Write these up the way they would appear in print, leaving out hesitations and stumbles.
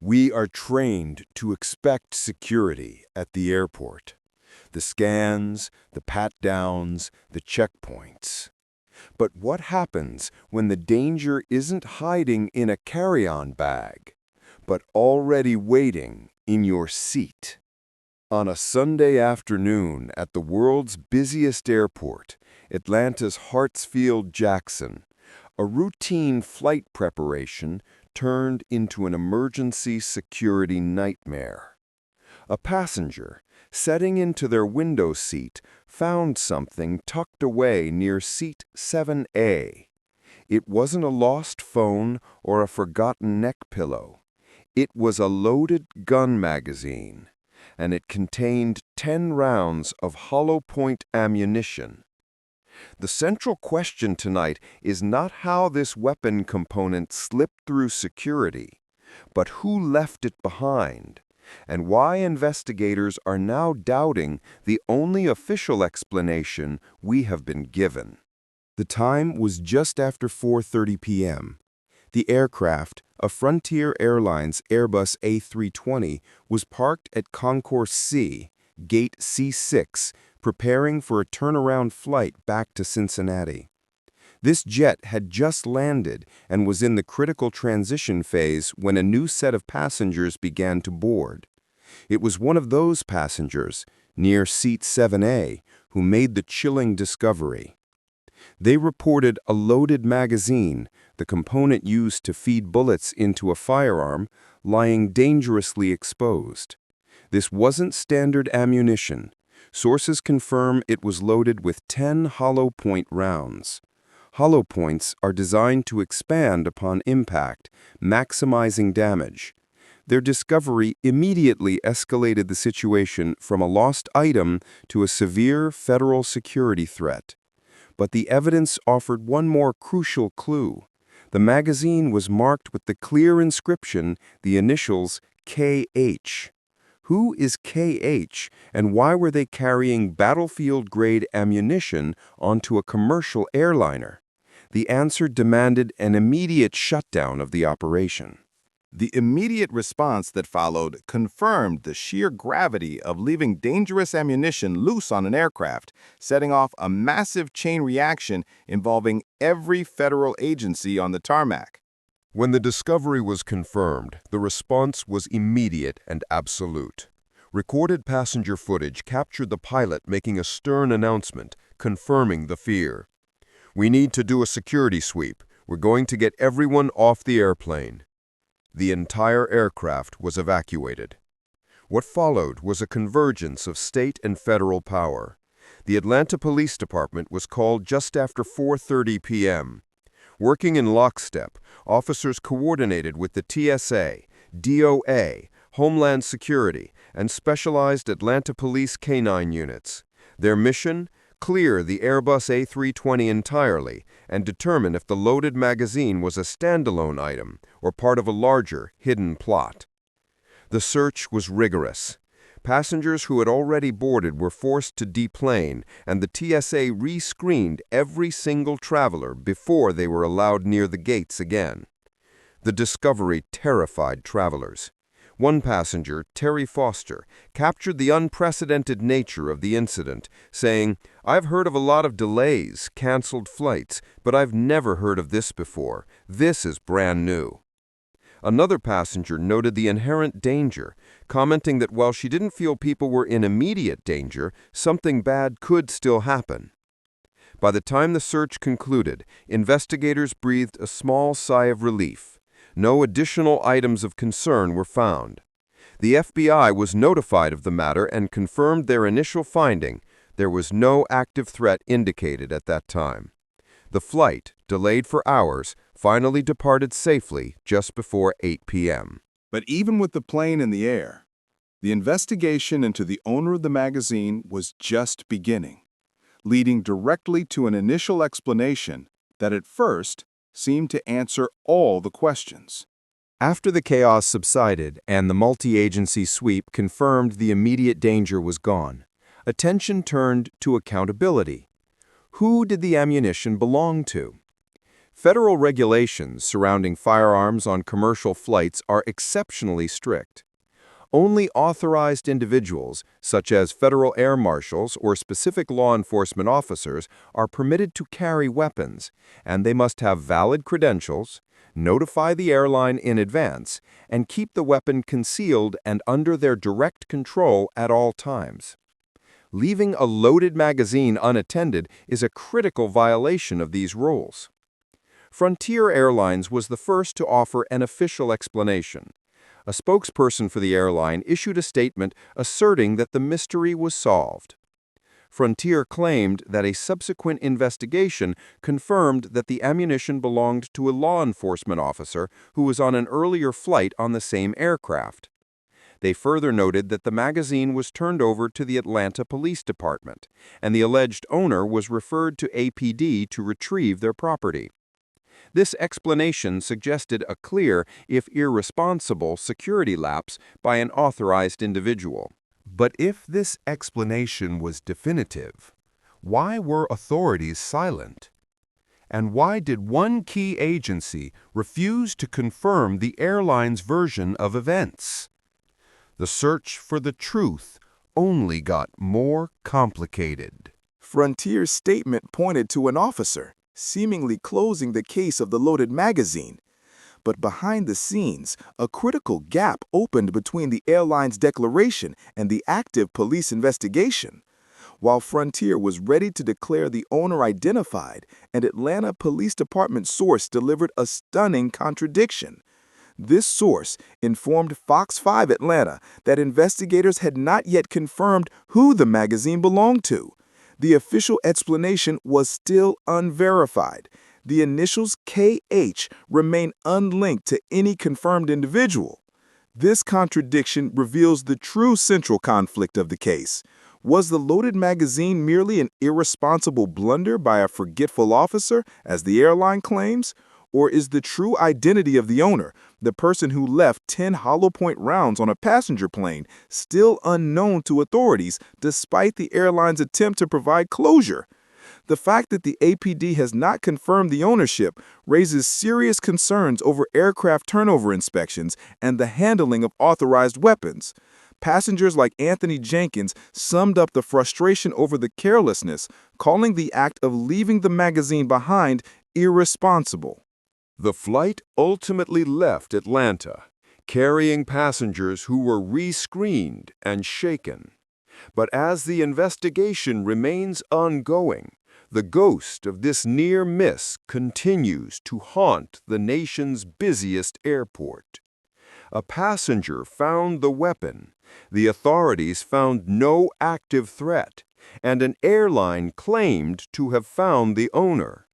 We are trained to expect security at the airport. The scans, the pat-downs, the checkpoints. But what happens when the danger isn't hiding in a carry-on bag, but already waiting in your seat? On a Sunday afternoon at the world's busiest airport, Atlanta's Hartsfield-Jackson, a routine flight preparation turned into an emergency security nightmare. A passenger, setting into their window seat, found something tucked away near seat 7A. It wasn't a lost phone or a forgotten neck pillow. It was a loaded gun magazine, and it contained 10 rounds of hollow-point ammunition. The central question tonight is not how this weapon component slipped through security, but who left it behind, and why investigators are now doubting the only official explanation we have been given. The time was just after 4:30 p.m. The aircraft, a Frontier Airlines Airbus A320, was parked at Concourse C, Gate C6, preparing for a turnaround flight back to Cincinnati. This jet had just landed and was in the critical transition phase when a new set of passengers began to board. It was one of those passengers, near seat 7A, who made the chilling discovery. They reported a loaded magazine, the component used to feed bullets into a firearm, lying dangerously exposed. This wasn't standard ammunition. Sources confirm it was loaded with 10 hollow-point rounds. Hollow points are designed to expand upon impact, maximizing damage. Their discovery immediately escalated the situation from a lost item to a severe federal security threat. But the evidence offered one more crucial clue. The magazine was marked with the clear inscription, the initials KH. Who is KH, and why were they carrying battlefield-grade ammunition onto a commercial airliner? The answer demanded an immediate shutdown of the operation. The immediate response that followed confirmed the sheer gravity of leaving dangerous ammunition loose on an aircraft, setting off a massive chain reaction involving every federal agency on the tarmac. When the discovery was confirmed, the response was immediate and absolute. Recorded passenger footage captured the pilot making a stern announcement, confirming the fear. "We need to do a security sweep. We're going to get everyone off the airplane." The entire aircraft was evacuated. What followed was a convergence of state and federal power. The Atlanta Police Department was called just after 4:30 p.m. Working in lockstep, officers coordinated with the TSA, DOA, Homeland Security, and specialized Atlanta Police K-9 units. Their mission? Clear the Airbus A320 entirely and determine if the loaded magazine was a standalone item or part of a larger, hidden plot. The search was rigorous. Passengers who had already boarded were forced to deplane, and the TSA re-screened every single traveler before they were allowed near the gates again. The discovery terrified travelers. One passenger, Terry Foster, captured the unprecedented nature of the incident, saying, "I've heard of a lot of delays, canceled flights, but I've never heard of this before. This is brand new." Another passenger noted the inherent danger, commenting that while she didn't feel people were in immediate danger, something bad could still happen. By the time the search concluded, investigators breathed a small sigh of relief. No additional items of concern were found. The FBI was notified of the matter and confirmed their initial finding. There was no active threat indicated at that time. The flight, delayed for hours, finally departed safely just before 8 p.m. But even with the plane in the air, the investigation into the owner of the magazine was just beginning, leading directly to an initial explanation that at first seemed to answer all the questions. After the chaos subsided and the multi-agency sweep confirmed the immediate danger was gone, attention turned to accountability. Who did the ammunition belong to? Federal regulations surrounding firearms on commercial flights are exceptionally strict. Only authorized individuals, such as federal air marshals or specific law enforcement officers, are permitted to carry weapons, and they must have valid credentials, notify the airline in advance, and keep the weapon concealed and under their direct control at all times. Leaving a loaded magazine unattended is a critical violation of these rules. Frontier Airlines was the first to offer an official explanation. A spokesperson for the airline issued a statement asserting that the mystery was solved. Frontier claimed that a subsequent investigation confirmed that the ammunition belonged to a law enforcement officer who was on an earlier flight on the same aircraft. They further noted that the magazine was turned over to the Atlanta Police Department, and the alleged owner was referred to APD to retrieve their property. This explanation suggested a clear, if irresponsible, security lapse by an authorized individual. But if this explanation was definitive, why were authorities silent? And why did one key agency refuse to confirm the airline's version of events? The search for the truth only got more complicated. Frontier's statement pointed to an officer, seemingly closing the case of the loaded magazine. But behind the scenes, a critical gap opened between the airline's declaration and the active police investigation. While Frontier was ready to declare the owner identified, an Atlanta Police Department source delivered a stunning contradiction. This source informed Fox 5 Atlanta that investigators had not yet confirmed who the magazine belonged to. The official explanation was still unverified. The initials KH remain unlinked to any confirmed individual. This contradiction reveals the true central conflict of the case. Was the loaded magazine merely an irresponsible blunder by a forgetful officer, as the airline claims? Or is the true identity of the owner, the person who left 10 hollow-point rounds on a passenger plane, still unknown to authorities despite the airline's attempt to provide closure? The fact that the APD has not confirmed the ownership raises serious concerns over aircraft turnover inspections and the handling of authorized weapons. Passengers like Anthony Jenkins summed up the frustration over the carelessness, calling the act of leaving the magazine behind irresponsible. The flight ultimately left Atlanta, carrying passengers who were rescreened and shaken. But as the investigation remains ongoing, the ghost of this near miss continues to haunt the nation's busiest airport. A passenger found the weapon, the authorities found no active threat, and an airline claimed to have found the owner.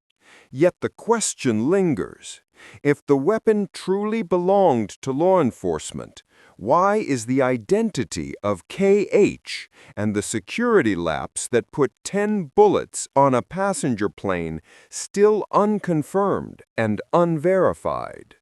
Yet the question lingers. If the weapon truly belonged to law enforcement, why is the identity of KH and the security lapse that put 10 bullets on a passenger plane still unconfirmed and unverified?